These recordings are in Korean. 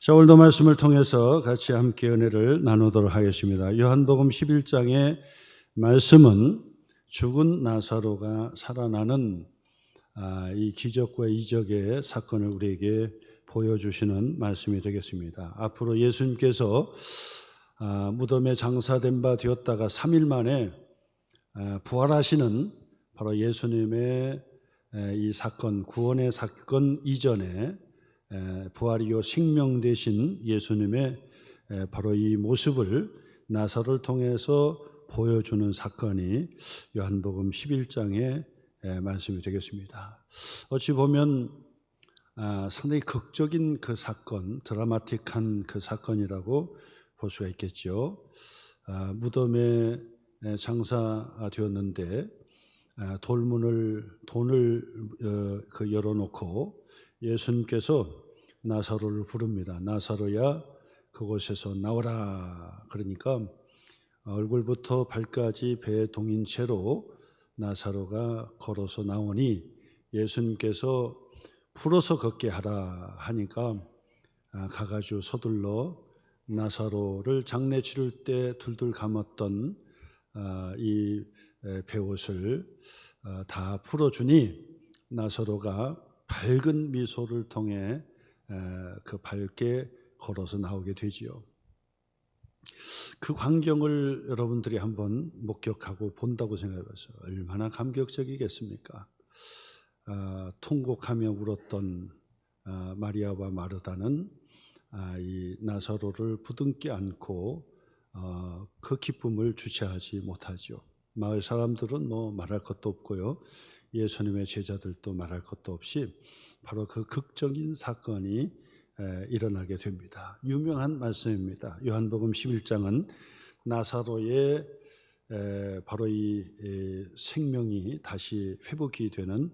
자, 오늘도 말씀을 통해서 같이 함께 은혜를 나누도록 하겠습니다. 요한복음 11장의 말씀은 죽은 나사로가 살아나는 이 기적과 이적의 사건을 우리에게 보여주시는 말씀이 되겠습니다. 앞으로 예수님께서 무덤에 장사된 바 되었다가 3일 만에 부활하시는 바로 예수님의 이 사건, 구원의 사건 이전에 부활이요 생명 되신 예수님의 바로 이 모습을 나사로를 통해서 보여주는 사건이 요한복음 11장의 말씀이 되겠습니다. 어찌 보면 상당히 극적인 그 사건, 드라마틱한 그 사건이라고 볼 수가 있겠죠. 무덤에 장사되었는데 돈을 열어놓고 예수님께서 나사로를 부릅니다. 나사로야 그곳에서 나오라. 그러니까 얼굴부터 발까지 배에 동인 채로 나사로가 걸어서 나오니 예수님께서 풀어서 걷게 하라 하니까 가가지고 서둘러 나사로를 장례 치를 때 둘둘 감았던 이 베옷을 다 풀어주니 나사로가 밝은 미소를 통해 그 밝게 걸어서 나오게 되지요. 그 광경을 여러분들이 한번 목격하고 본다고 생각해보세요. 얼마나 감격적이겠습니까? 통곡하며 울었던 마리아와 마르다는 이 나사로를 부둥켜 안고 그 기쁨을 주체하지 못하죠. 마을 사람들은 뭐 말할 것도 없고요. 예수님의 제자들도 말할 것도 없이 바로 그 극적인 사건이 일어나게 됩니다. 유명한 말씀입니다. 요한복음 11장은 나사로의 바로 이 생명이 다시 회복이 되는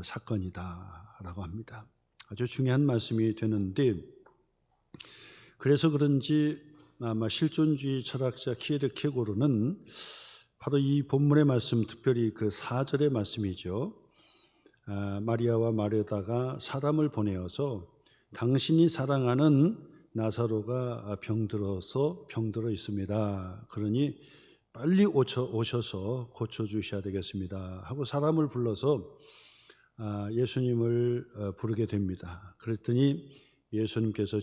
사건이다라고 합니다. 아주 중요한 말씀이 되는데, 그래서 그런지 아마 실존주의 철학자 키에르케고르는 바로 이 본문의 말씀, 특별히 그 4절의 말씀이죠. 마리아와 마르다가 사람을 보내어서 당신이 사랑하는 나사로가 병들어 있습니다. 그러니 빨리 오셔서 고쳐주셔야 되겠습니다 하고 사람을 불러서 예수님을 부르게 됩니다. 그랬더니 예수님께서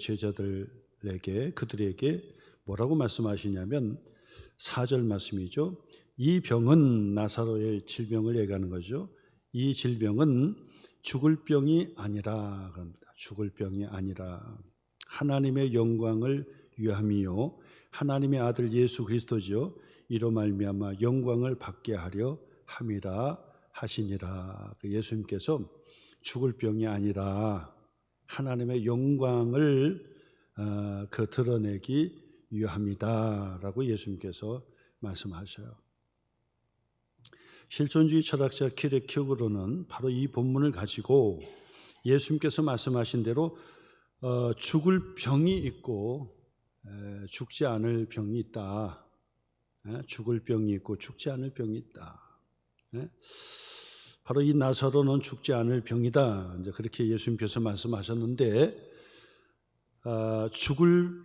그들에게 뭐라고 말씀하시냐면 4절 말씀이죠. 이 병은 나사로의 질병을 얘기하는 거죠. 이 질병은 죽을 병이 아니라 그럽니다. 죽을 병이 아니라 하나님의 영광을 위함이요 하나님의 아들 예수 그리스도죠. 이로 말미암아 영광을 받게 하려 함이라 하시니라. 예수님께서 죽을 병이 아니라 하나님의 영광을 드러내기 위함이다라고 예수님께서 말씀하셔요. 실존주의 철학자 키에르케고르는 바로 이 본문을 가지고 예수님께서 말씀하신 대로 죽을 병이 있고 죽지 않을 병이 있다. 죽을 병이 있고 죽지 않을 병이 있다. 바로 이 나사로는 죽지 않을 병이다. 이제 그렇게 예수님께서 말씀하셨는데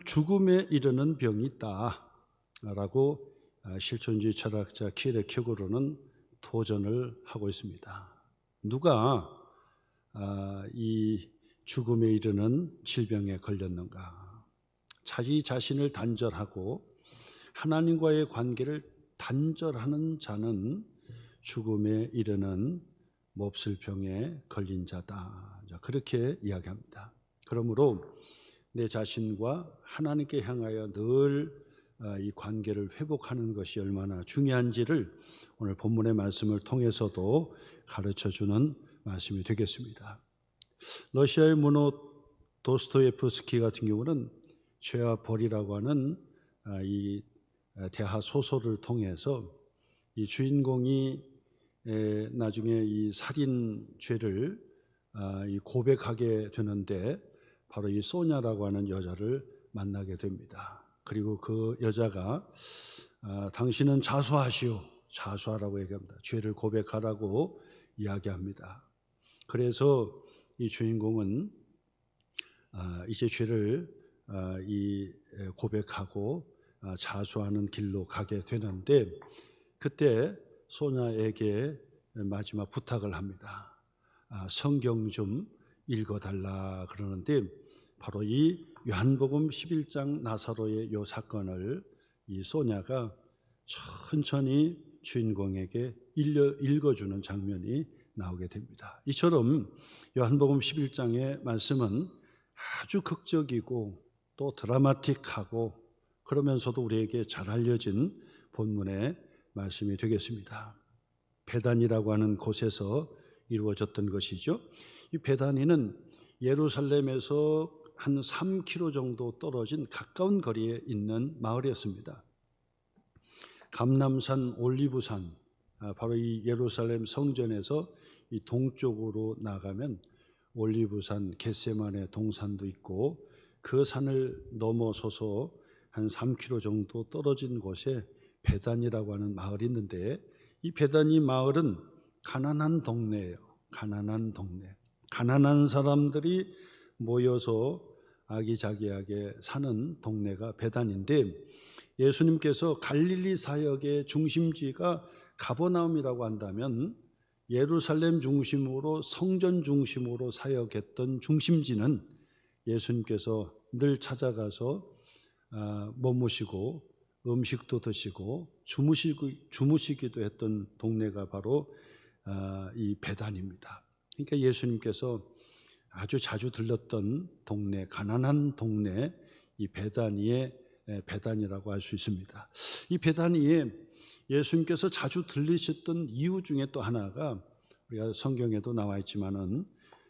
죽음에 이르는 병이 있다라고 실존주의 철학자 키에르케고르는 도전을 하고 있습니다. 누가 이 죽음에 이르는 질병에 걸렸는가? 자기 자신을 단절하고 하나님과의 관계를 단절하는 자는 죽음에 이르는 몹쓸 병에 걸린 자다. 그렇게 이야기합니다. 그러므로 내 자신과 하나님께 향하여 늘 이 관계를 회복하는 것이 얼마나 중요한지를 오늘 본문의 말씀을 통해서도 가르쳐주는 말씀이 되겠습니다. 러시아의 문호 도스토예프스키 같은 경우는 죄와 벌이라고 하는 이 대하 소설을 통해서 이 주인공이 나중에 이 살인 죄를 고백하게 되는데 바로 이 소냐라고 하는 여자를 만나게 됩니다. 그리고 그 여자가 당신은 자수하라고 얘기합니다. 죄를 고백하라고 이야기합니다. 그래서 이 주인공은 이제 죄를 이 고백하고 자수하는 길로 가게 되는데, 그때 소냐에게 마지막 부탁을 합니다. 성경 좀 읽어달라 그러는데, 바로 이 요한복음 11장 나사로의 이 사건을 이 소냐가 천천히 주인공에게 읽어주는 장면이 나오게 됩니다. 이처럼 요한복음 11장의 말씀은 아주 극적이고 또 드라마틱하고 그러면서도 우리에게 잘 알려진 본문의 말씀이 되겠습니다. 베단이라고 하는 곳에서 이루어졌던 것이죠. 이 베다니는 예루살렘에서 한 3km 정도 떨어진 가까운 거리에 있는 마을이었습니다. 감람산, 올리브산, 바로 이 예루살렘 성전에서 이 동쪽으로 나가면 올리브산, 겟세마네 동산도 있고, 그 산을 넘어서서 한 3km 정도 떨어진 곳에 베단이라고 하는 마을이 있는데, 이 베다니 마을은 가난한 동네예요. 가난한 동네. 가난한 사람들이 모여서 아기자기하게 사는 동네가 베단인데, 예수님께서 갈릴리 사역의 중심지가 가버나움이라고 한다면 예루살렘 중심으로, 성전 중심으로 사역했던 중심지는 예수님께서 늘 찾아가서 머무시고 음식도 드시고 주무시기도 했던 동네가 바로 이 베단입니다. 그러니까 예수님께서 아주 자주 들렀던 동네, 가난한 동네, 이 베다니의 베단이라고 할 수 있습니다. 이 베다니에 예수님께서 자주 들리셨던 이유 중에 또 하나가, 우리가 성경에도 나와 있지만은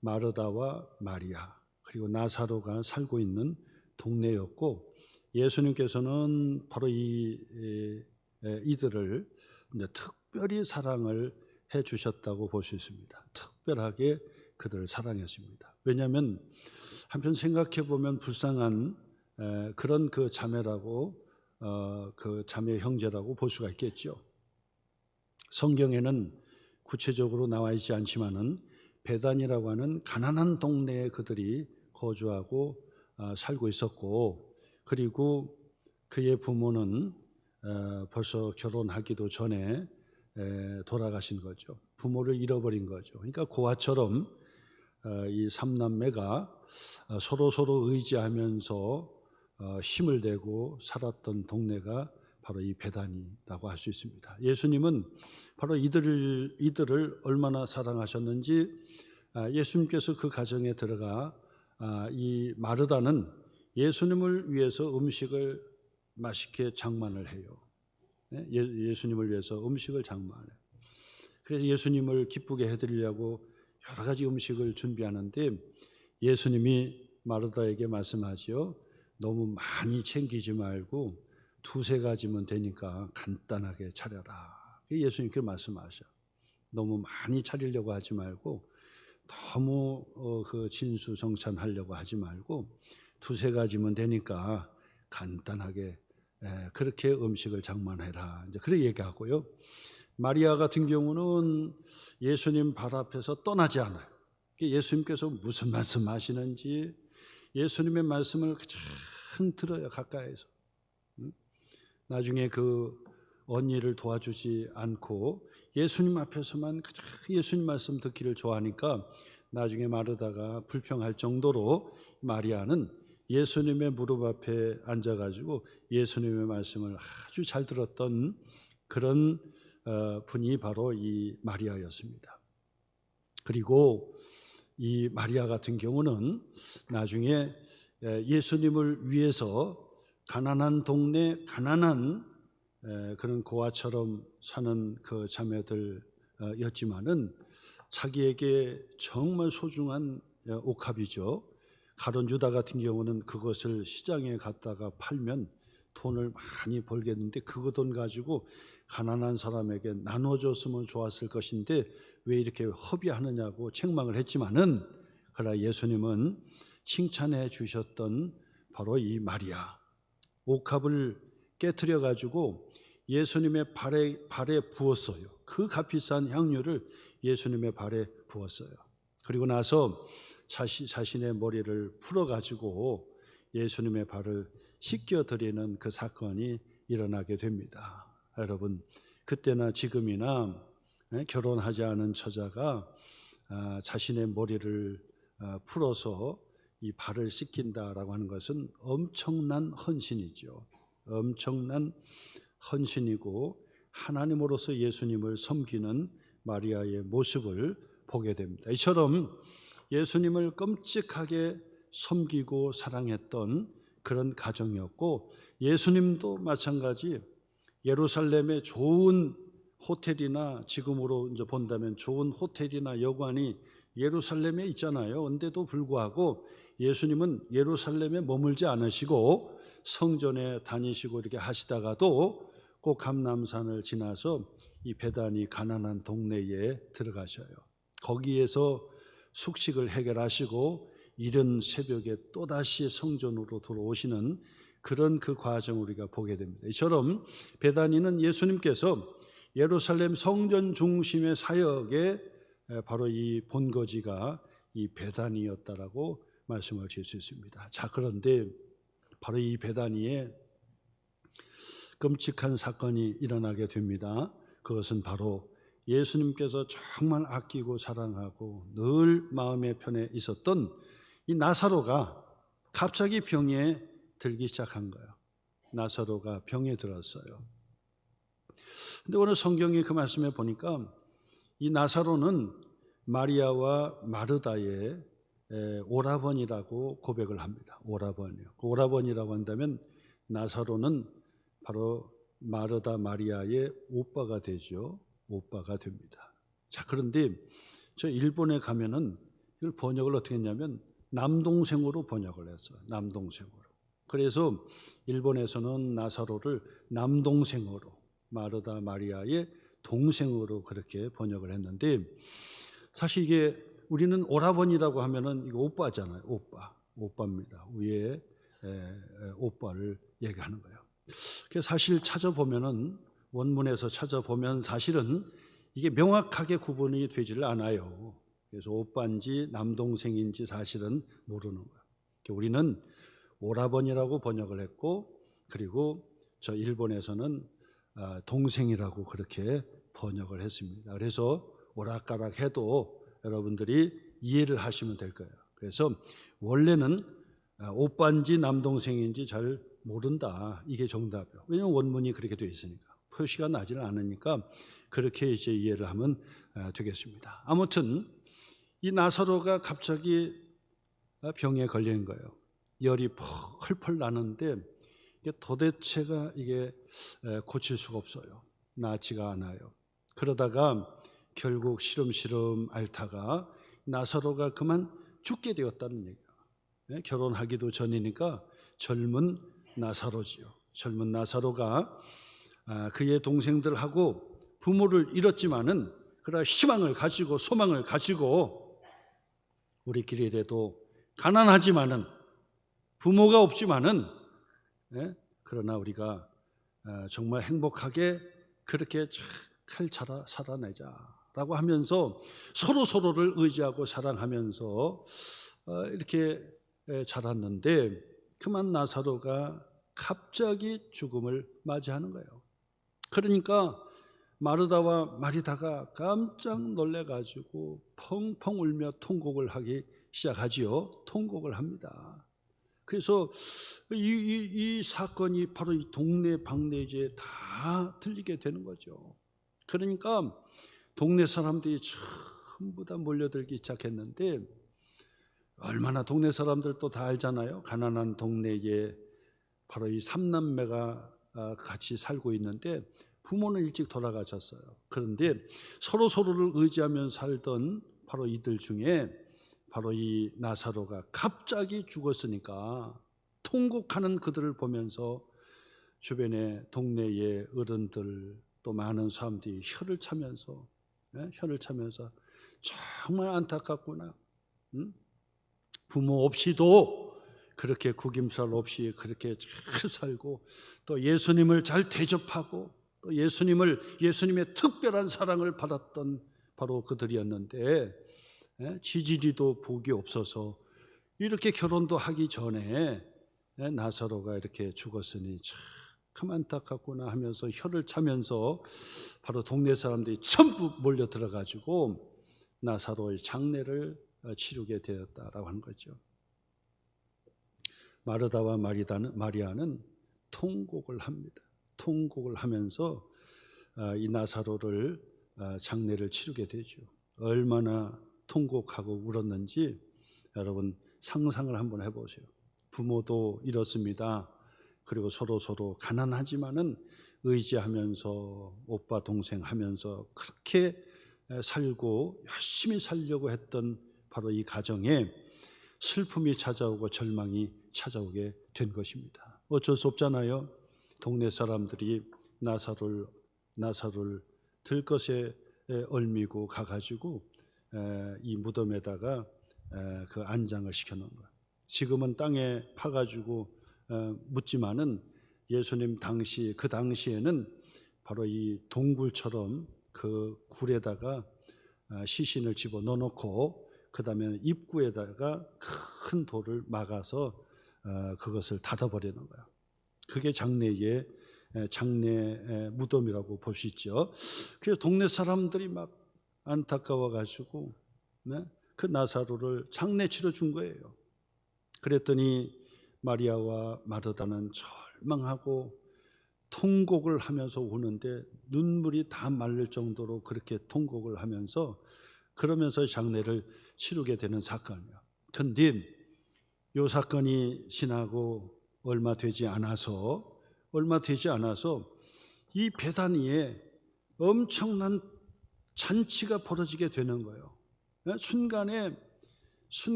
마르다와 마리아 그리고 나사로가 살고 있는 동네였고, 예수님께서는 바로 이들을 이제 특별히 사랑을 해 주셨다고 볼 수 있습니다. 특별하게 그들을 사랑했습니다. 왜냐하면 한편 생각해 보면 불쌍한 그런 그 자매라고, 그 자매 형제라고 볼 수가 있겠죠. 성경에는 구체적으로 나와 있지 않지만은 베단이라고 하는 가난한 동네에 그들이 거주하고 살고 있었고, 그리고 그의 부모는 벌써 결혼하기도 전에 돌아가신 거죠. 부모를 잃어버린 거죠. 그러니까 고아처럼 이 삼남매가 서로 의지하면서 힘을 내고 살았던 동네가 바로 이 베다니라고 할 수 있습니다. 예수님은 바로 이들을 얼마나 사랑하셨는지, 예수님께서 그 가정에 들어가 이 마르다는 예수님을 위해서 음식을 맛있게 장만을 해요. 예수님을 위해서 음식을 장만해요. 그래서 예수님을 기쁘게 해드리려고 여러 가지 음식을 준비하는데, 예수님이 마르다에게 말씀하죠. 너무 많이 챙기지 말고 두세 가지면 되니까 간단하게 차려라. 예수님께 말씀하셔. 너무 많이 차리려고 하지 말고, 너무 그 진수성찬하려고 하지 말고 두세 가지면 되니까 간단하게 그렇게 음식을 장만해라. 이제 그렇게 얘기하고요. 마리아 같은 경우는 예수님 발 앞에서 떠나지 않아요. 예수님께서 무슨 말씀하시는지 예수님의 말씀을 그냥 들어요, 가까이서. 나중에 그 언니를 도와주지 않고 예수님 앞에서만 그냥 예수님 말씀 듣기를 좋아하니까 나중에 마르다가 불평할 정도로 마리아는 예수님의 무릎 앞에 앉아가지고 예수님의 말씀을 아주 잘 들었던 그런 분이 바로 이 마리아였습니다. 그리고 이 마리아 같은 경우는 나중에 예수님을 위해서 가난한 동네, 가난한 그런 고아처럼 사는 그 자매들이었지만은 자기에게 정말 소중한 옥합이죠. 가룟 유다 같은 경우는 그것을 시장에 갖다가 팔면 돈을 많이 벌겠는데 그 돈 가지고 가난한 사람에게 나눠줬으면 좋았을 것인데 왜 이렇게 허비하느냐고 책망을 했지만은, 그러나 예수님은 칭찬해 주셨던 바로 이 마리아, 옥합을 깨트려 가지고 예수님의 발에 부었어요. 그 값비싼 향유를 예수님의 발에 부었어요. 그리고 나서 자신의 머리를 풀어 가지고 예수님의 발을 씻겨드리는 그 사건이 일어나게 됩니다. 여러분, 그때나 지금이나 결혼하지 않은 처자가 자신의 머리를 풀어서 이 발을 씻긴다라고 하는 것은 엄청난 헌신이죠. 엄청난 헌신이고 하나님으로서 예수님을 섬기는 마리아의 모습을 보게 됩니다. 이처럼 예수님을 끔찍하게 섬기고 사랑했던 그런 가정이었고, 예수님도 마찬가지 예루살렘의 좋은 호텔이나, 지금으로 이제 본다면 좋은 호텔이나 여관이 예루살렘에 있잖아요. 그런데도 불구하고 예수님은 예루살렘에 머물지 않으시고 성전에 다니시고 이렇게 하시다가도 꼭 감람산을 지나서 이 베다니 가난한 동네에 들어가셔요. 거기에서 숙식을 해결하시고 이른 새벽에 또다시 성전으로 들어오시는 그런 그 과정을 우리가 보게 됩니다. 이처럼 베다니는 예수님께서 예루살렘 성전 중심의 사역에 바로 이 본거지가 이 베다니였다라고 말씀을 드릴 수 있습니다. 자, 그런데 바로 이 베다니에 끔찍한 사건이 일어나게 됩니다. 그것은 바로 예수님께서 정말 아끼고 사랑하고 늘 마음의 편에 있었던 이 나사로가 갑자기 병에 들기 시작한 거예요. 나사로가 병에 들었어요. 근데 오늘 성경의 그 말씀에 보니까 이 나사로는 마리아와 마르다의 오라버니라고 고백을 합니다. 오라버니요. 그 오라버니라고 한다면 나사로는 바로 마르다 마리아의 오빠가 되죠. 오빠가 됩니다. 자, 그런데 저 일본에 가면은 이걸 번역을 어떻게 했냐면 남동생으로 번역을 했어요. 남동생으로. 그래서 일본에서는 나사로를 남동생으로, 마르다 마리아의 동생으로 그렇게 번역을 했는데, 사실 이게 우리는 오라버니라고 하면은 이거 오빠잖아요. 오빠입니다. 위에 오빠를 얘기하는 거예요. 그래서 사실 찾아보면은, 원문에서 찾아보면 사실은 이게 명확하게 구분이 되지를 않아요. 그래서 오빠인지 남동생인지 사실은 모르는 거예요. 우리는 오라버니라고 번역을 했고, 그리고 저 일본에서는 동생이라고 그렇게 번역을 했습니다. 그래서 오락가락 해도 여러분들이 이해를 하시면 될 거예요. 그래서 원래는 오빠인지 남동생인지 잘 모른다, 이게 정답이에요. 왜냐하면 원문이 그렇게 되어 있으니까, 표시가 나지는 않으니까 그렇게 이제 이해를 하면 되겠습니다. 아무튼 이 나사로가 갑자기 병에 걸리는 거예요. 열이 펄펄 나는데 이게 도대체가 이게 고칠 수가 없어요. 낫지가 않아요. 그러다가 결국 시름시름 앓다가 나사로가 그만 죽게 되었다는 얘기예요. 결혼하기도 전이니까 젊은 나사로지요. 젊은 나사로가 그의 동생들하고 부모를 잃었지만은 그러나 희망을 가지고 소망을 가지고 우리 길이라도 가난하지만은 부모가 없지만은 그러나 우리가 정말 행복하게 그렇게 잘 살아내자라고 하면서 서로를 의지하고 사랑하면서 이렇게 자랐는데, 그만 나사로가 갑자기 죽음을 맞이하는 거예요. 그러니까 마르다와 마리다가 깜짝 놀래가지고 펑펑 울며 통곡을 하기 시작하지요. 통곡을 합니다. 그래서 이 사건이 바로 이 동네 방네지에 다 들리게 되는 거죠. 그러니까 동네 사람들이 전부 다 몰려들기 시작했는데, 얼마나 동네 사람들도 다 알잖아요. 가난한 동네에 바로 이 삼남매가 같이 살고 있는데 부모는 일찍 돌아가셨어요. 그런데 서로를 의지하며 살던 바로 이들 중에 바로 이 나사로가 갑자기 죽었으니까 통곡하는 그들을 보면서 주변의 동네의 어른들 또 많은 사람들이 혀를 차면서 정말 안타깝구나. 부모 없이도 그렇게 구김살 없이 그렇게 잘 살고 또 예수님을 잘 대접하고 또 예수님의 특별한 사랑을 받았던 바로 그들이었는데, 지지리도 복이 없어서 이렇게 결혼도 하기 전에 나사로가 이렇게 죽었으니 참 안타깝구나 하면서 혀를 차면서 바로 동네 사람들이 전부 몰려 들어가지고 나사로의 장례를 치르게 되었다라고 하는 거죠. 마르다와 마리아는 통곡을 합니다. 통곡을 하면서 이 나사로를 장례를 치르게 되죠. 얼마나 통곡하고 울었는지 여러분 상상을 한번 해보세요. 부모도 잃었습니다. 그리고 서로 가난하지만은 의지하면서 오빠 동생 하면서 그렇게 살고 열심히 살려고 했던 바로 이 가정에 슬픔이 찾아오고 절망이 찾아오게 된 것입니다. 어쩔 수 없잖아요. 동네 사람들이 나사로를 들것에 얽미고 가가지고 이 무덤에다가 그 안장을 시켜놓은 거예요. 지금은 땅에 파가지고 묻지만은 예수님 그 당시에는 바로 이 동굴처럼 그 굴에다가 시신을 집어넣어 놓고 그 다음에 입구에다가 큰 돌을 막아서 그것을 닫아버리는 거예요. 그게 장례 무덤이라고 볼 수 있죠. 그래서 동네 사람들이 막 안타까워가지고 그 나사로를 장례 치러준 거예요. 그랬더니 마리아와 마르다는 절망하고 통곡을 하면서 우는데 눈물이 다 말릴 정도로 그렇게 통곡을 하면서 그러면서 장례를 치르게 되는 사건이에요. 그런데 이 사건이 지나고 얼마 되지 않아서 이 베다니에 엄청난 잔치가 벌어지게 되는 거예요. 순간에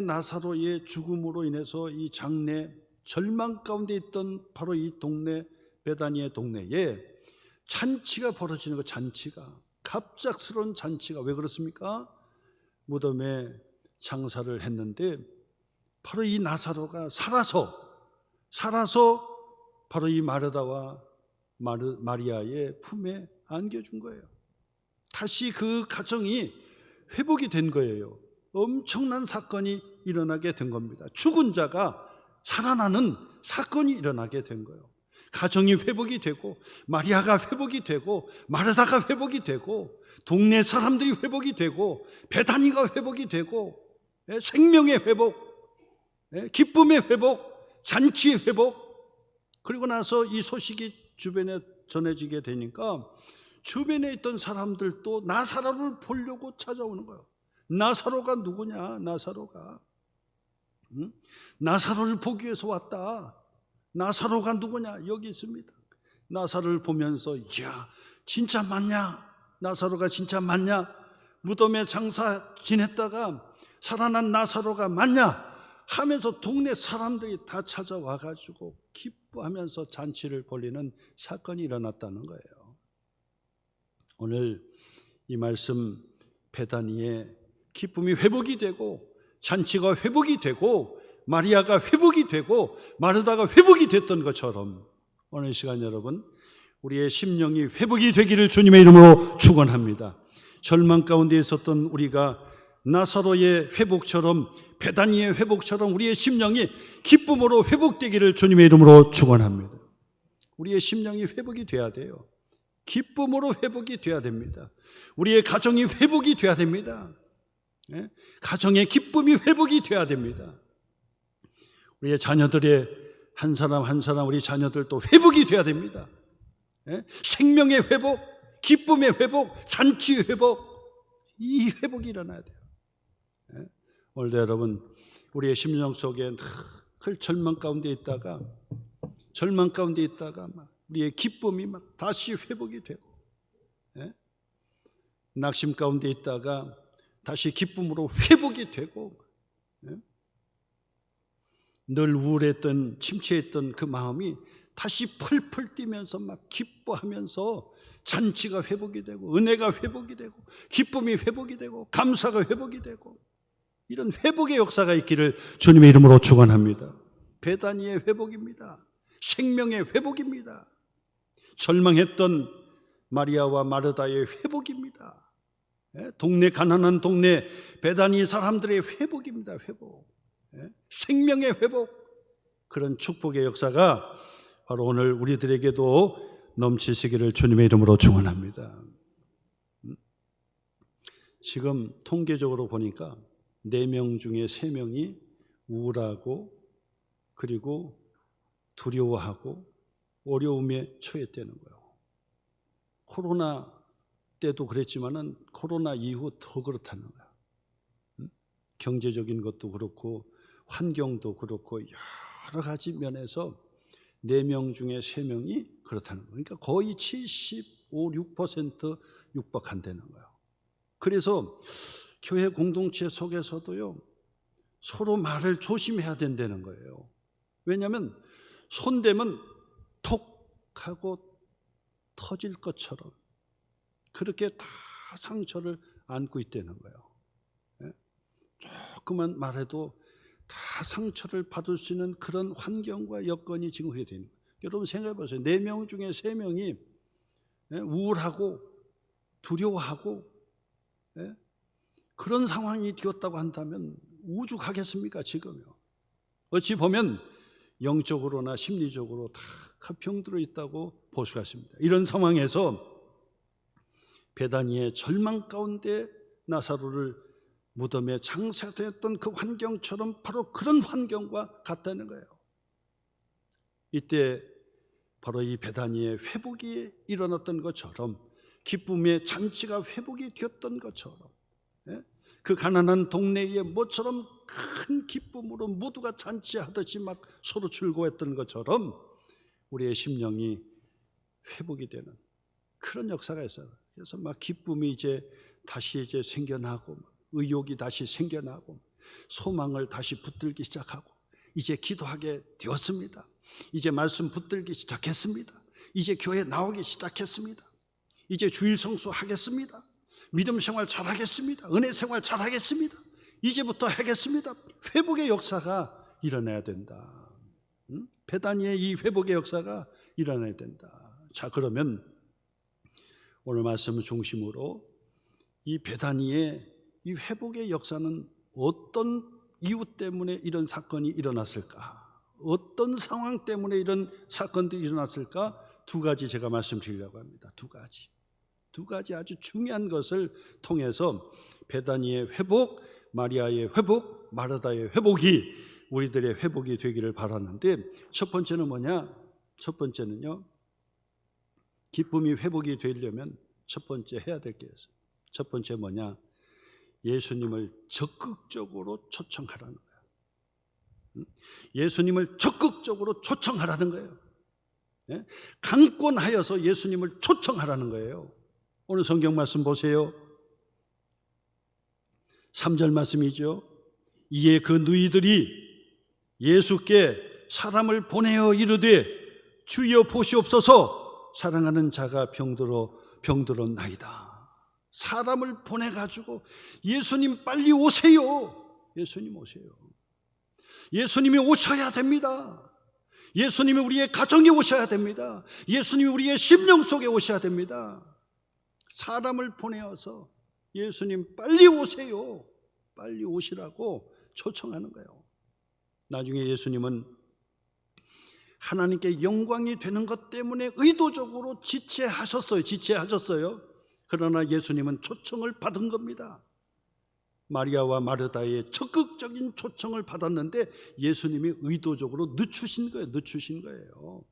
나사로의 죽음으로 인해서 이 장례 절망 가운데 있던 바로 이 동네 베다니의 동네에 잔치가 벌어지는 거. 잔치가 갑작스러운 잔치가. 왜 그렇습니까? 무덤에 장사를 했는데 바로 이 나사로가 살아서 바로 이 마르다와 마리아의 품에 안겨준 거예요. 다시 그 가정이 회복이 된 거예요. 엄청난 사건이 일어나게 된 겁니다. 죽은 자가 살아나는 사건이 일어나게 된 거예요. 가정이 회복이 되고 마리아가 회복이 되고 마르다가 회복이 되고 동네 사람들이 회복이 되고 베다니가 회복이 되고 생명의 회복, 기쁨의 회복, 잔치의 회복. 그리고 나서 이 소식이 주변에 전해지게 되니까 주변에 있던 사람들도 나사로를 보려고 찾아오는 거예요. 나사로가 누구냐? 나사로를 보기 위해서 왔다. 나사로가 누구냐? 여기 있습니다. 나사로를 보면서 이야, 진짜 맞냐? 나사로가 진짜 맞냐? 무덤에 장사 지냈다가 살아난 나사로가 맞냐? 하면서 동네 사람들이 다 찾아와가지고 기뻐하면서 잔치를 벌이는 사건이 일어났다는 거예요. 오늘 이 말씀 베다니에 기쁨이 회복이 되고 잔치가 회복이 되고 마리아가 회복이 되고 마르다가 회복이 됐던 것처럼 오늘 시간 여러분 우리의 심령이 회복이 되기를 주님의 이름으로 축원합니다. 절망 가운데 있었던 우리가 나사로의 회복처럼 베다니의 회복처럼 우리의 심령이 기쁨으로 회복되기를 주님의 이름으로 축원합니다. 우리의 심령이 회복이 돼야 돼요. 기쁨으로 회복이 돼야 됩니다. 우리의 가정이 회복이 돼야 됩니다. 가정의 기쁨이 회복이 돼야 됩니다. 우리의 자녀들의 한 사람 한 사람 우리 자녀들도 회복이 돼야 됩니다. 생명의 회복, 기쁨의 회복, 잔치의 회복, 이 회복이 일어나야 돼요. 오늘도 여러분 우리의 심령 속에 늘 절망 가운데 있다가 막 우리의 기쁨이 막 다시 회복이 되고 낙심 가운데 있다가 다시 기쁨으로 회복이 되고 늘 우울했던 침체했던 그 마음이 다시 펄펄 뛰면서 막 기뻐하면서 잔치가 회복이 되고 은혜가 회복이 되고 기쁨이 회복이 되고 감사가 회복이 되고 이런 회복의 역사가 있기를 주님의 이름으로 축원합니다. 베다니의 회복입니다. 생명의 회복입니다. 절망했던 마리아와 마르다의 회복입니다. 동네 가난한 동네 베다니 사람들의 회복입니다. 회복. 생명의 회복. 그런 축복의 역사가 바로 오늘 우리들에게도 넘치시기를 주님의 이름으로 축원합니다. 지금 통계적으로 보니까 4명 중에 3명이 우울하고 그리고 두려워하고 어려움에 처했다는 거예요. 코로나 때도 그랬지만은 코로나 이후 더 그렇다는 거예요. 경제적인 것도 그렇고 환경도 그렇고 여러 가지 면에서 4명 중에 3명이 그렇다는 거예요. 그러니까 거의 75, 6% 육박한다는 거예요. 그래서 교회 공동체 속에서도요, 서로 말을 조심해야 된다는 거예요. 왜냐하면 손대면 톡 하고 터질 것처럼 그렇게 다 상처를 안고 있다는 거예요. 조금만 말해도 다 상처를 받을 수 있는 그런 환경과 여건이 지금 그렇게 되는 거예요. 여러분 생각해 보세요. 4명 중에 3명이 우울하고 두려워하고 그런 상황이 되었다고 한다면 우죽하겠습니까? 지금요. 어찌 보면 영적으로나 심리적으로 다 병들어 있다고 볼 수가 있습니다. 이런 상황에서 베다니의 절망 가운데 나사로를 무덤에 장사되었던 그 환경처럼 바로 그런 환경과 같다는 거예요. 이때 바로 이 베다니의 회복이 일어났던 것처럼 기쁨의 잔치가 회복이 되었던 것처럼 그 가난한 동네에 모처럼 큰 기쁨으로 모두가 잔치하듯이 막 서로 즐거워했던 것처럼 우리의 심령이 회복이 되는 그런 역사가 있어요. 그래서 막 기쁨이 다시 생겨나고 의욕이 다시 생겨나고 소망을 다시 붙들기 시작하고 이제 기도하게 되었습니다. 이제 말씀 붙들기 시작했습니다. 이제 교회 나오기 시작했습니다. 이제 주일 성수하겠습니다. 믿음 생활 잘하겠습니다. 은혜 생활 잘하겠습니다. 이제부터 하겠습니다. 회복의 역사가 일어나야 된다. 베다니의 이 회복의 역사가 일어나야 된다. 자, 그러면 오늘 말씀을 중심으로 이 베다니의 이 회복의 역사는 어떤 이유 때문에 이런 사건이 일어났을까? 어떤 상황 때문에 이런 사건들이 일어났을까? 2가지 제가 말씀드리려고 합니다. 2가지 아주 중요한 것을 통해서 베다니의 회복, 마리아의 회복, 마르다의 회복이 우리들의 회복이 되기를 바라는데, 첫 번째는 뭐냐? 첫 번째는요, 기쁨이 회복이 되려면 첫 번째 해야 될 게 있어요. 첫 번째 뭐냐? 예수님을 적극적으로 초청하라는 거예요. 예수님을 적극적으로 초청하라는 거예요. 강권하여서 예수님을 초청하라는 거예요. 오늘 성경 말씀 보세요. 3절 말씀이죠. 이에 그 누이들이 예수께 사람을 보내어 이르되 주여 보시옵소서, 사랑하는 자가 병들었나이다. 사람을 보내가지고 예수님 빨리 오세요. 예수님 오세요. 예수님이 오셔야 됩니다. 예수님이 우리의 가정에 오셔야 됩니다. 예수님이 우리의 심령 속에 오셔야 됩니다. 사람을 보내어서 예수님 빨리 오세요. 빨리 오시라고 초청하는 거예요. 나중에 예수님은 하나님께 영광이 되는 것 때문에 의도적으로 지체하셨어요. 그러나 예수님은 초청을 받은 겁니다. 마리아와 마르다의 적극적인 초청을 받았는데 예수님이 의도적으로 늦추신 거예요.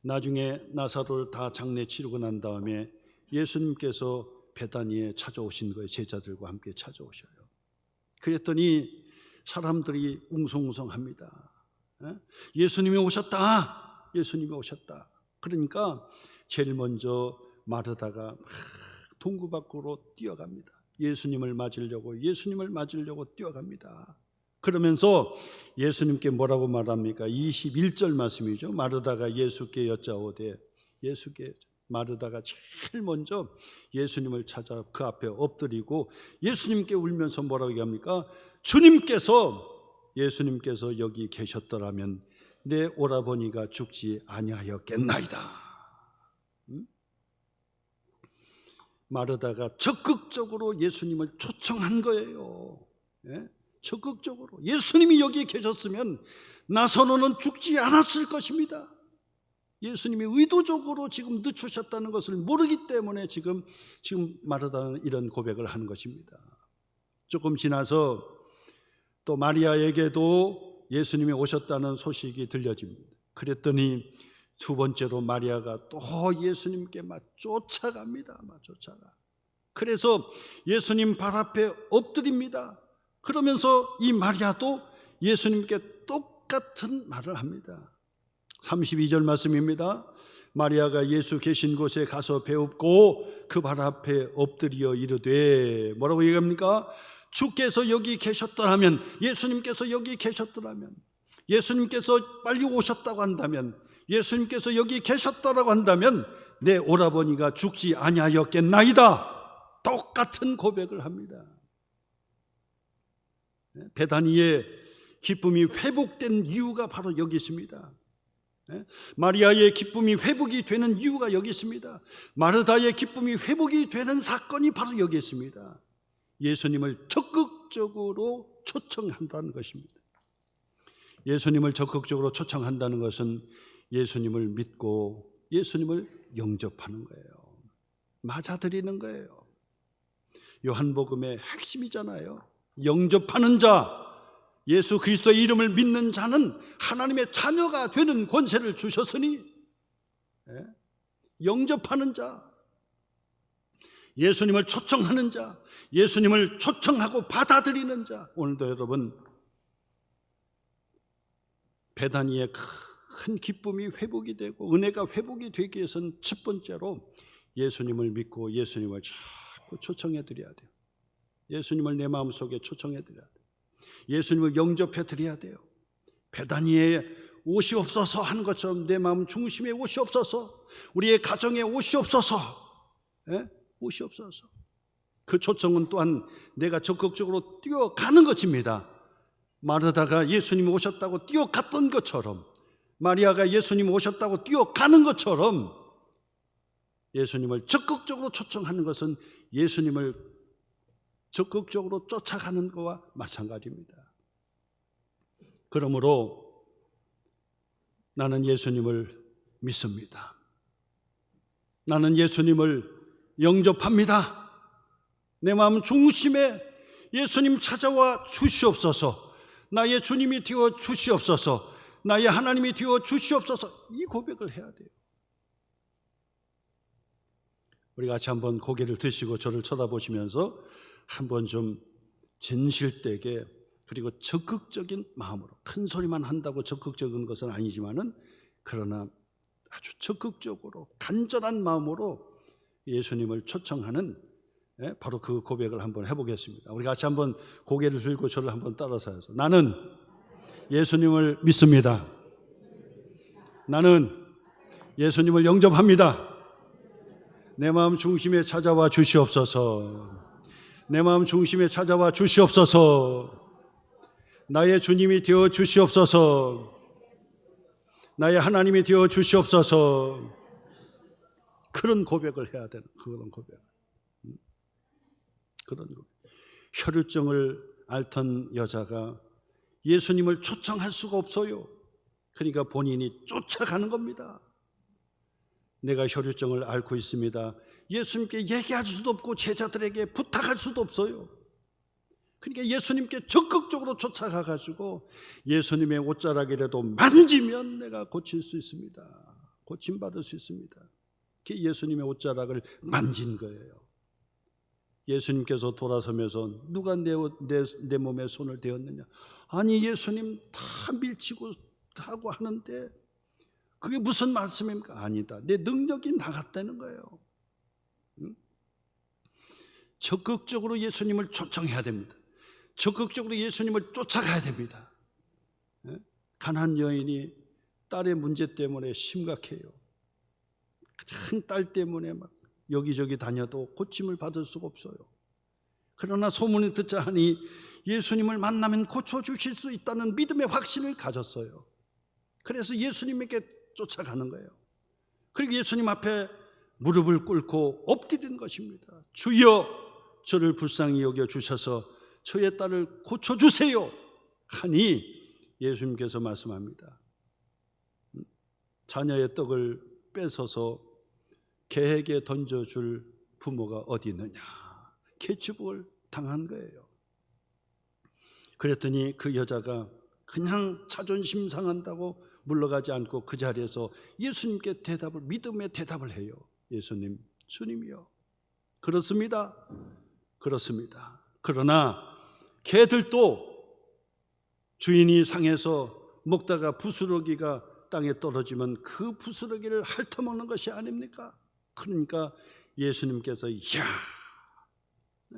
나중에 나사로를 다 장례 치르고 난 다음에 예수님께서 베다니에 찾아오신 거예요. 제자들과 함께 찾아오셔요. 그랬더니 사람들이 웅성웅성합니다. 예수님이 오셨다. 예수님이 오셨다. 그러니까 제일 먼저 마르다가 막 동구 밖으로 뛰어갑니다. 예수님을 맞으려고 뛰어갑니다. 그러면서 예수님께 뭐라고 말합니까? 21절 말씀이죠. 마르다가 예수께 여짜오되, 마르다가 제일 먼저 예수님을 찾아 그 앞에 엎드리고 예수님께 울면서 뭐라고 얘기합니까? 예수님께서 여기 계셨더라면 내 오라버니가 죽지 아니하였겠나이다. 마르다가 적극적으로 예수님을 초청한 거예요. 적극적으로. 예수님이 여기에 계셨으면 나사로는 죽지 않았을 것입니다. 예수님이 의도적으로 지금 늦추셨다는 것을 모르기 때문에 지금 마르다는 이런 고백을 하는 것입니다. 조금 지나서 또 마리아에게도 예수님이 오셨다는 소식이 들려집니다. 그랬더니 두 번째로 마리아가 또 예수님께 막 쫓아갑니다. 그래서 예수님 발 앞에 엎드립니다. 그러면서 이 마리아도 예수님께 똑같은 말을 합니다. 32절 말씀입니다. 마리아가 예수 계신 곳에 가서 배웁고 그 발 앞에 엎드려 이르되, 뭐라고 얘기합니까? 주께서 여기 계셨더라면, 예수님께서 여기 계셨더라면, 예수님께서 빨리 오셨다고 한다면, 예수님께서 여기 계셨다라고 한다면 내 오라버니가 죽지 아니하였겠나이다. 똑같은 고백을 합니다. 베다니의 기쁨이 회복된 이유가 바로 여기 있습니다. 마리아의 기쁨이 회복이 되는 이유가 여기 있습니다. 마르다의 기쁨이 회복이 되는 사건이 바로 여기 있습니다. 예수님을 적극적으로 초청한다는 것입니다. 예수님을 적극적으로 초청한다는 것은 예수님을 믿고 예수님을 영접하는 거예요. 맞아들이는 거예요. 요한복음의 핵심이잖아요. 영접하는 자, 예수 그리스도의 이름을 믿는 자는 하나님의 자녀가 되는 권세를 주셨으니, 영접하는 자, 예수님을 초청하는 자, 예수님을 초청하고 받아들이는 자. 오늘도 여러분, 베다니의 큰 기쁨이 회복이 되고 은혜가 회복이 되기 위해서는 첫 번째로 예수님을 믿고 예수님을 자꾸 초청해 드려야 돼요. 예수님을 내 마음속에 초청해 드려야 돼요. 예수님을 영접해 드려야 돼요. 베다니에 오시옵소서 하는 것처럼 내 마음 중심에 오시옵소서, 우리의 가정에 오시옵소서, 오시옵소서. 그 초청은 또한 내가 적극적으로 뛰어가는 것입니다. 마르다가 예수님이 오셨다고 뛰어갔던 것처럼, 마리아가 예수님 오셨다고 뛰어가는 것처럼 예수님을 적극적으로 초청하는 것은 예수님을 적극적으로 쫓아가는 것과 마찬가지입니다. 그러므로 나는 예수님을 믿습니다. 나는 예수님을 영접합니다. 내 마음 중심에 예수님 찾아와 주시옵소서, 나의 주님이 되어 주시옵소서, 나의 하나님이 되어 주시옵소서. 이 고백을 해야 돼요. 우리 같이 한번 고개를 드시고 저를 쳐다보시면서 한번 좀 진실되게, 그리고 적극적인 마음으로, 큰 소리만 한다고 적극적인 것은 아니지만은 그러나 아주 적극적으로 간절한 마음으로 예수님을 초청하는 바로 그 고백을 한번 해보겠습니다. 우리 같이 한번 고개를 들고 저를 한번 따라서 해서, 나는 예수님을 믿습니다. 나는 예수님을 영접합니다. 내 마음 중심에 찾아와 주시옵소서. 내 마음 중심에 찾아와 주시옵소서. 나의 주님이 되어 주시옵소서. 나의 하나님이 되어 주시옵소서. 그런 고백을 해야 되는, 그런 고백. 그런 고백. 혈루증을 앓던 여자가 예수님을 초청할 수가 없어요. 그러니까 본인이 쫓아가는 겁니다. 내가 혈루증을 앓고 있습니다. 예수님께 얘기할 수도 없고 제자들에게 부탁할 수도 없어요. 그러니까 예수님께 적극적으로 쫓아가가지고 예수님의 옷자락이라도 만지면 내가 고칠 수 있습니다. 고침받을 수 있습니다. 예수님의 옷자락을 만진 거예요. 예수님께서 돌아서면서 누가 내 몸에 손을 대었느냐? 아니, 예수님 다 밀치고 하고 하는데 그게 무슨 말씀입니까? 아니다. 내 능력이 나갔다는 거예요. 적극적으로 예수님을 초청해야 됩니다. 적극적으로 예수님을 쫓아가야 됩니다. 가난한 여인이 딸의 문제 때문에 심각해요. 큰 딸 때문에 막 여기저기 다녀도 고침을 받을 수가 없어요. 그러나 소문을 듣자 하니 예수님을 만나면 고쳐주실 수 있다는 믿음의 확신을 가졌어요. 그래서 예수님에게 쫓아가는 거예요. 그리고 예수님 앞에 무릎을 꿇고 엎드리는 것입니다. 주여, 저를 불쌍히 여겨주셔서 저의 딸을 고쳐주세요 하니 예수님께서 말씀합니다. 자녀의 떡을 뺏어서 개에게 던져줄 부모가 어디 있느냐. 개추복을 당한 거예요. 그랬더니 그 여자가 그냥 자존심 상한다고 물러가지 않고 그 자리에서 예수님께 믿음의 대답을 해요. 예수님, 주님이요. 그렇습니다. 그렇습니다. 그러나 개들도 주인이 상해서 먹다가 부스러기가 땅에 떨어지면 그 부스러기를 핥아먹는 것이 아닙니까? 그러니까 예수님께서 이야,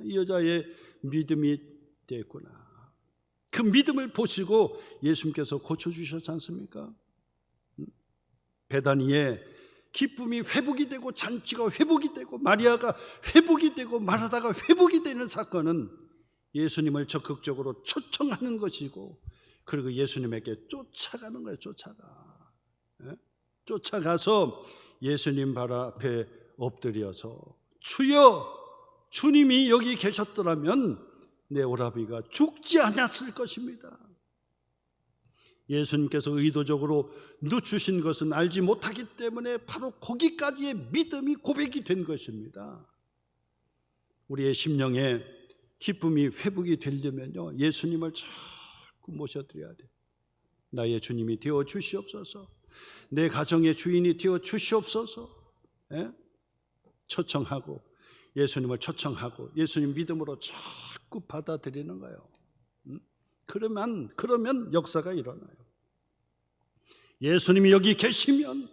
이 여자의 믿음이 됐구나. 그 믿음을 보시고 예수님께서 고쳐주셨지 않습니까? 베다니에 기쁨이 회복이 되고 잔치가 회복이 되고 마리아가 회복이 되고 마르다가 회복이 되는 사건은 예수님을 적극적으로 초청하는 것이고, 그리고 예수님에게 쫓아가는 거예요. 쫓아가서 예수님 발 앞에 엎드려서 주여, 주님이 여기 계셨더라면 내 오라비가 죽지 않았을 것입니다. 예수님께서 의도적으로 늦추신 것은 알지 못하기 때문에 바로 거기까지의 믿음이 고백이 된 것입니다. 우리의 심령에 기쁨이 회복이 되려면요, 예수님을 자꾸 모셔드려야 돼요. 나의 주님이 되어 주시옵소서, 내 가정의 주인이 되어 주시옵소서. 초청하고 예수님을 초청하고 예수님 믿음으로 자꾸 받아들이는 거예요. 그러면 역사가 일어나요. 예수님이 여기 계시면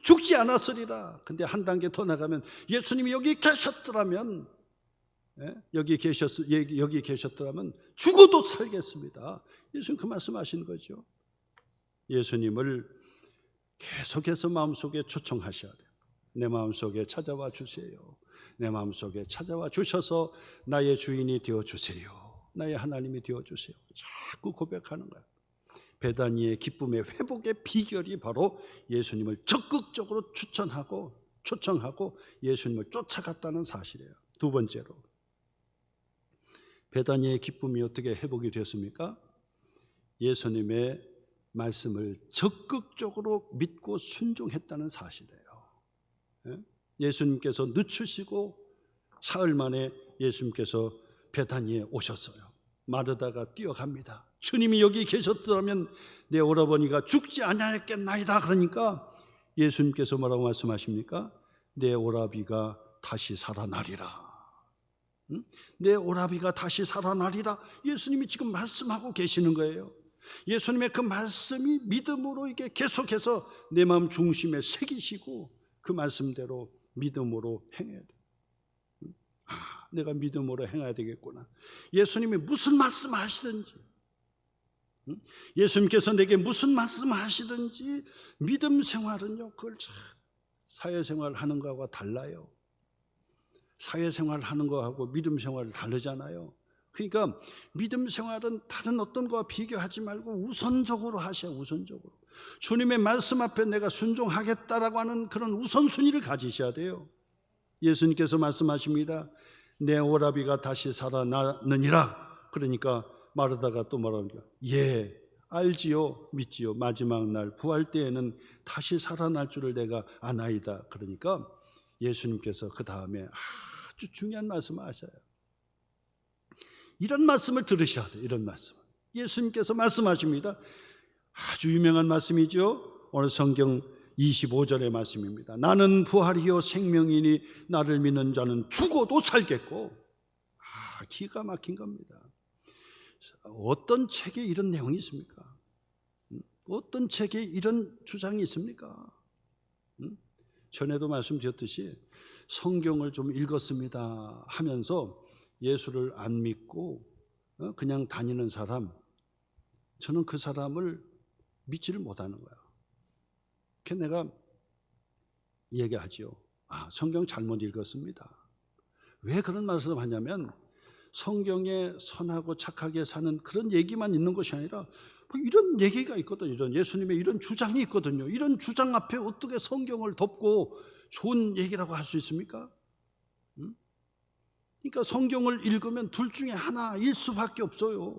죽지 않았으리라. 근데 한 단계 더 나가면 예수님이 여기 계셨더라면 죽어도 살겠습니다. 예수님 그 말씀하신 거죠. 예수님을 계속해서 마음속에 초청하셔야 돼요. 내 마음속에 찾아와 주세요. 내 마음속에 찾아와 주셔서 나의 주인이 되어주세요. 나의 하나님이 되어주세요. 자꾸 고백하는 거예요. 베다니의 기쁨의 회복의 비결이 바로 예수님을 적극적으로 초청하고 예수님을 쫓아갔다는 사실이에요. 두 번째로, 베다니의 기쁨이 어떻게 회복이 됐습니까? 예수님의 말씀을 적극적으로 믿고 순종했다는 사실이에요. 예수님께서 늦추시고 사흘 만에 예수님께서 베다니에 오셨어요. 마르다가 뛰어갑니다. 주님이 여기 계셨더라면 내 오라버니가 죽지 아니하였겠나이다. 그러니까 예수님께서 뭐라고 말씀하십니까? 내 오라비가 다시 살아나리라. 내 오라비가 다시 살아나리라. 예수님이 지금 말씀하고 계시는 거예요. 예수님의 그 말씀이 믿음으로 이게 계속해서 내 마음 중심에 새기시고 그 말씀대로 믿음으로 행해야 돼. 내가 믿음으로 행해야 되겠구나. 예수님이 무슨 말씀하시든지, 예수님께서 내게 무슨 말씀하시든지 믿음 생활은요, 그걸 사회생활 하는 거하고 달라요. 사회생활 하는 거하고 믿음 생활은 다르잖아요. 그러니까 믿음 생활은 다른 어떤 거와 비교하지 말고 우선적으로 하셔야. 우선적으로 주님의 말씀 앞에 내가 순종하겠다라고 하는 그런 우선순위를 가지셔야 돼요. 예수님께서 말씀하십니다. 내 오라비가 다시 살아나느니라. 그러니까 마르다가 또 뭐라고 합니까? 예, 알지요, 믿지요. 마지막 날 부활 때에는 다시 살아날 줄을 내가 아나이다. 그러니까 예수님께서 그 다음에 아주 중요한 말씀을 하셔요. 이런 말씀을 들으셔야 돼요. 이런 말씀. 예수님께서 말씀하십니다. 아주 유명한 말씀이죠. 오늘 성경 25절의 말씀입니다. 나는 부활이요 생명이니 나를 믿는 자는 죽어도 살겠고. 기가 막힌 겁니다. 어떤 책에 이런 내용이 있습니까? 어떤 책에 이런 주장이 있습니까? 전에도 말씀드렸듯이 성경을 좀 읽었습니다 하면서 예수를 안 믿고 그냥 다니는 사람, 저는 그 사람을 믿지를 못하는 거예요. 그래서 내가 얘기하지요. 성경 잘못 읽었습니다. 왜 그런 말씀을 하냐면 성경에 선하고 착하게 사는 그런 얘기만 있는 것이 아니라 이런 얘기가 있거든요. 이런 예수님의 이런 주장이 있거든요. 이런 주장 앞에 어떻게 성경을 덮고 좋은 얘기라고 할 수 있습니까? 그러니까 성경을 읽으면 둘 중에 하나일 수밖에 없어요.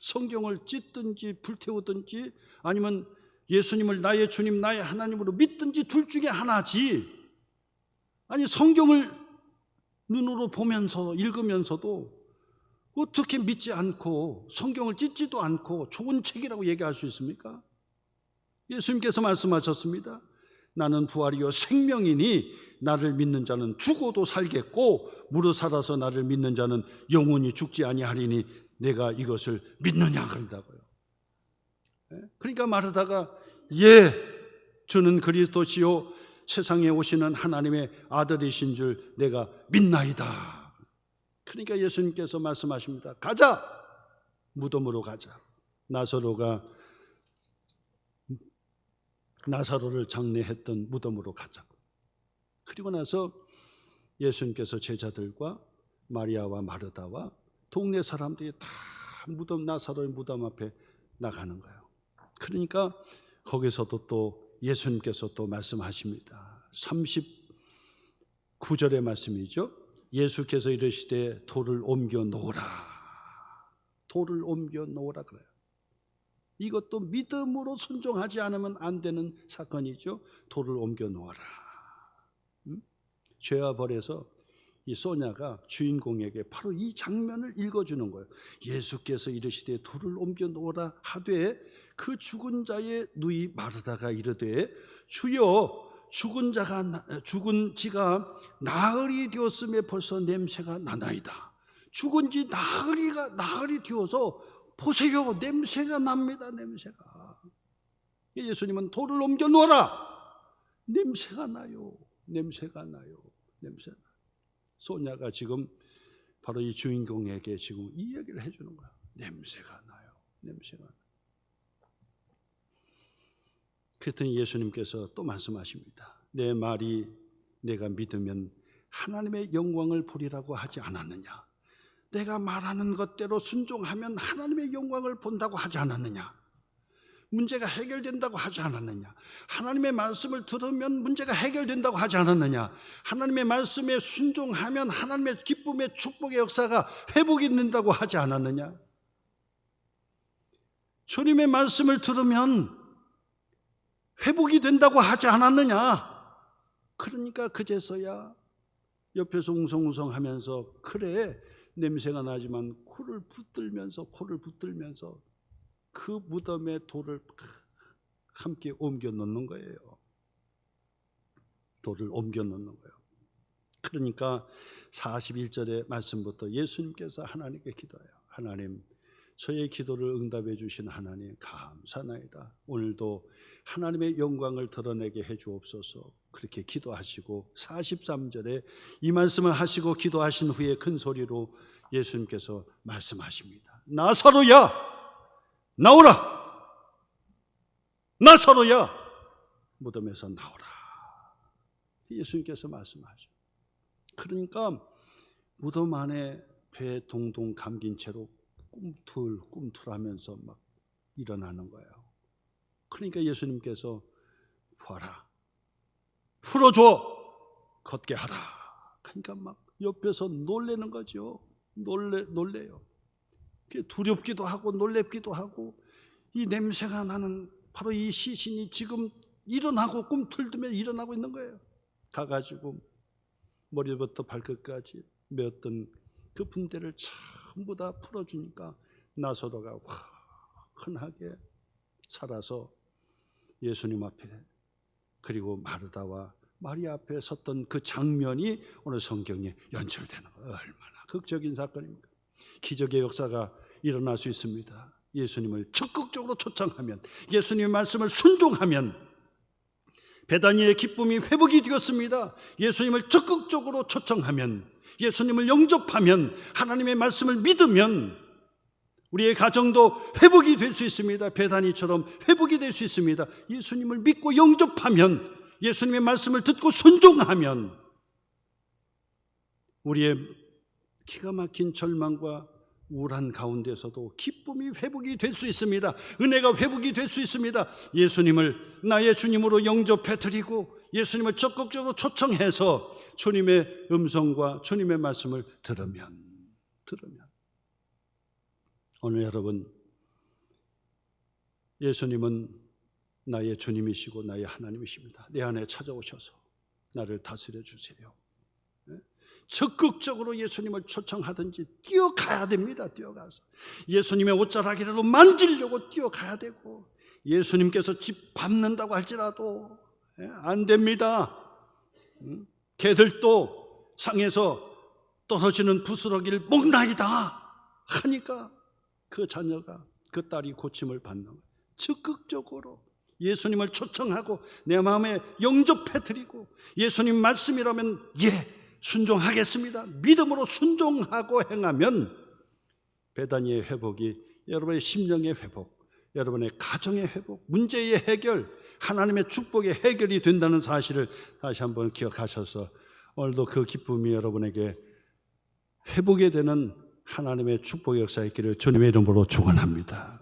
성경을 찢든지 불태우든지 아니면 예수님을 나의 주님 나의 하나님으로 믿든지 둘 중에 하나지. 아니 성경을 눈으로 보면서 읽으면서도 어떻게 믿지 않고 성경을 찢지도 않고 좋은 책이라고 얘기할 수 있습니까? 예수님께서 말씀하셨습니다. 나는 부활이요 생명이니 나를 믿는 자는 죽어도 살겠고 무릇 살아서 나를 믿는 자는 영원히 죽지 아니하리니 내가 이것을 믿느냐 그런다고요. 그러니까 마르다가 예 주는 그리스도시요 세상에 오시는 하나님의 아들이신 줄 내가 믿나이다. 그러니까 예수님께서 말씀하십니다. 가자, 무덤으로 가자. 나사로를 장례했던 무덤으로 가자고. 그리고 나서 예수님께서 제자들과 마리아와 마르다와 동네 사람들이 다 나사로의 무덤 앞에 나가는 거예요. 그러니까 거기서도 또 예수님께서 또 말씀하십니다. 39절의 말씀이죠. 예수께서 이르시되 돌을 옮겨 놓으라. 돌을 옮겨 놓으라 그래요. 이것도 믿음으로 순종하지 않으면 안 되는 사건이죠. 돌을 옮겨 놓아라. 죄와 벌에서 이 소냐가 주인공에게 바로 이 장면을 읽어주는 거예요. 예수께서 이르시되 돌을 옮겨 놓으라 하되 그 죽은 자의 누이 마르다가 이르되 주여 죽은 지가 나흘이 되었음에 벌써 냄새가 나나이다. 죽은 지 나흘이 되어서 보세요, 냄새가 납니다. 냄새가. 예수님은 돌을 옮겨 놓아라. 냄새가 나요. 냄새가 나요. 냄새 나. 소냐가 지금 바로 이 주인공에게 지금 이 얘기를 해주는 거야. 냄새가 나요. 냄새가 나요. 그랬더니 예수님께서 또 말씀하십니다. 내 말이 내가 믿으면 하나님의 영광을 보리라고 하지 않았느냐? 내가 말하는 것대로 순종하면 하나님의 영광을 본다고 하지 않았느냐? 문제가 해결된다고 하지 않았느냐? 하나님의 말씀을 들으면 문제가 해결된다고 하지 않았느냐? 하나님의 말씀에 순종하면 하나님의 기쁨의 축복의 역사가 회복이 된다고 하지 않았느냐? 주님의 말씀을 들으면 회복이 된다고 하지 않았느냐? 그러니까 그제서야 옆에서 웅성웅성하면서 그래 냄새가 나지만 코를 붙들면서 그 무덤에 돌을 함께 옮겨 놓는 거예요. 돌을 옮겨 놓는 거예요. 그러니까 41절의 말씀부터 예수님께서 하나님께 기도해요. 하나님, 저의 기도를 응답해 주신 하나님 감사나이다. 오늘도 하나님의 영광을 드러내게 해 주옵소서. 그렇게 기도하시고 43절에 이 말씀을 하시고 기도하신 후에 큰 소리로 예수님께서 말씀하십니다. 나사로야 나오라. 나사로야 무덤에서 나오라. 예수님께서 말씀하죠. 그러니까 무덤 안에 배 동동 감긴 채로 꿈틀하면서 막 일어나는 거예요. 그러니까 예수님께서 부하라, 풀어줘, 걷게 하라. 그러니까 막 옆에서 놀래는 거죠. 놀래요. 두렵기도 하고 놀랍기도 하고 이 냄새가 나는 바로 이 시신이 지금 일어나고 꿈틀들며 일어나고 있는 거예요. 가가지고 머리부터 발끝까지 메었던 그 분대를 전부 다 풀어주니까 나사로가 환하게 살아서 예수님 앞에 그리고 마르다와 마리아 앞에 섰던 그 장면이 오늘 성경에 연출되는 거예요. 얼마나 극적인 사건입니까? 기적의 역사가 일어날 수 있습니다. 예수님을 적극적으로 초청하면, 예수님의 말씀을 순종하면 베다니의 기쁨이 회복이 되었습니다. 예수님을 적극적으로 초청하면, 예수님을 영접하면, 하나님의 말씀을 믿으면 우리의 가정도 회복이 될 수 있습니다. 베다니처럼 회복이 될 수 있습니다. 예수님을 믿고 영접하면, 예수님의 말씀을 듣고 순종하면 우리의 기가 막힌 절망과 우울한 가운데서도 기쁨이 회복이 될 수 있습니다. 은혜가 회복이 될 수 있습니다. 예수님을 나의 주님으로 영접해 드리고 예수님을 적극적으로 초청해서 주님의 음성과 주님의 말씀을 들으면 오늘 여러분, 예수님은 나의 주님이시고 나의 하나님이십니다. 내 안에 찾아오셔서 나를 다스려 주세요. 적극적으로 예수님을 초청하든지 뛰어가야 됩니다. 뛰어가서 예수님의 옷자락이라도 만지려고 뛰어가야 되고, 예수님께서 집 밟는다고 할지라도 안 됩니다. 개들도 상에서 떨어지는 부스러기를 먹나이다 하니까 그 자녀가, 그 딸이 고침을 받는 거예요. 적극적으로 예수님을 초청하고 내 마음에 영접해드리고, 예수님 말씀이라면 순종하겠습니다, 믿음으로 순종하고 행하면 베다니의 회복이 여러분의 심령의 회복, 여러분의 가정의 회복, 문제의 해결, 하나님의 축복의 해결이 된다는 사실을 다시 한번 기억하셔서 오늘도 그 기쁨이 여러분에게 회복이 되는 하나님의 축복의 역사의 길을 주님의 이름으로 축원합니다.